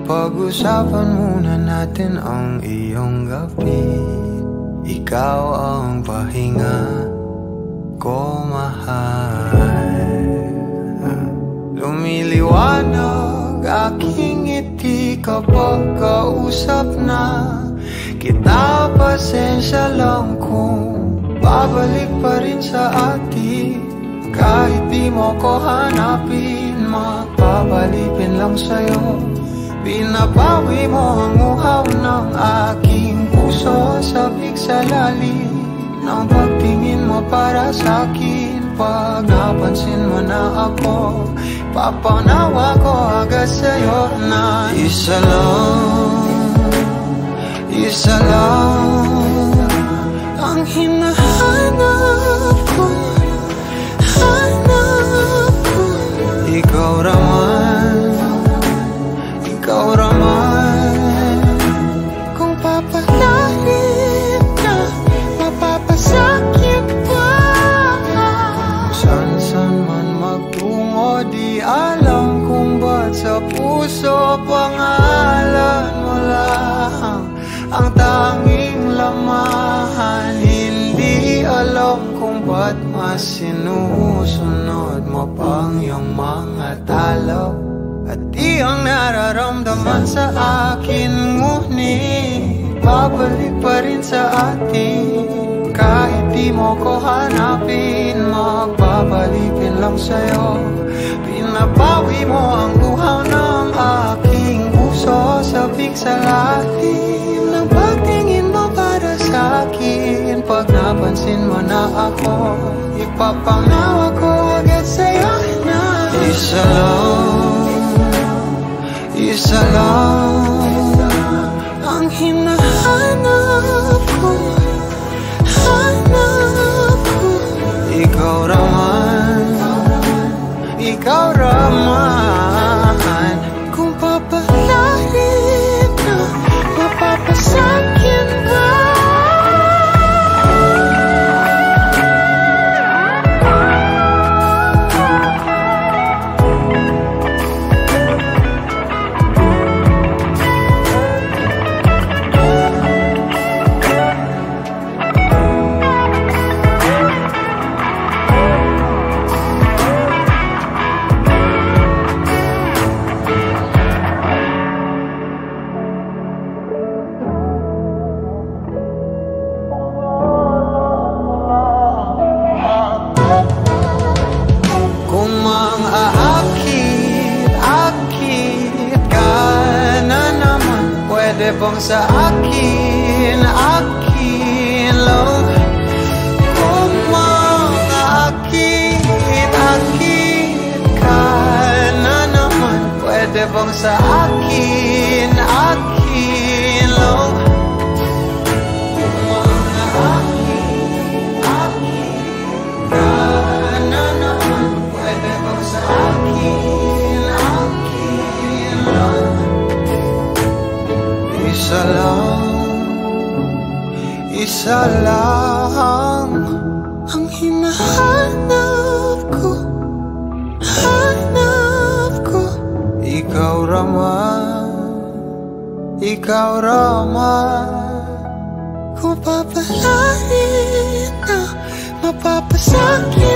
Pag-usapan muna natin ang iyong gabi. Ikaw ang pahinga ko, mahal. Lumiliwanag aking ngiti kapag kausap na kita. Pasensya lang kung babalik pa rin sa atin. Kahit di mo ko hanapin, magpapalipin lang sa'yo. Binabawi mo ang uhaw ng aking puso, sabik sa lalim ng pagtingin mo para sa'kin. Pag napansin mo na ako, papanawa ko agad sa'yo na isa lang ang hinahanap ko, hanap ko. Ikaw raman, kung papalalim na, mapapasakit pa. San man magtungo, di alam kung ba't sa puso pangalan mo lang ang tanging laman. Hindi alam kung ba't mas sinusunod mo pang iyong mga talo. At di ang nararamdaman sa akin, ngunit babalik pa rin sa atin. Kahit di mo ko hanapin, magpapalipin lang sa'yo. Pinabawi mo ang uhaw ng aking puso, sabik sa lalim ng pagtingin mo para sa'kin. Pag napansin mo na ako, ipapanawa ko agad sa'yo na isa lang ang hinahanap ko, hanap ko. Ikaw raman, kung papalalim na, mapapasakit ba? Pwede bang sa akin lang? Kung makaakit ka na naman, pwede bang sa akin lang? Kung makaakit ka na naman, pwede bang sa akin lang? Isa lang ang hinahanap ko, hanap ko. Ikaw raman, kung papalarin na, mapapasakit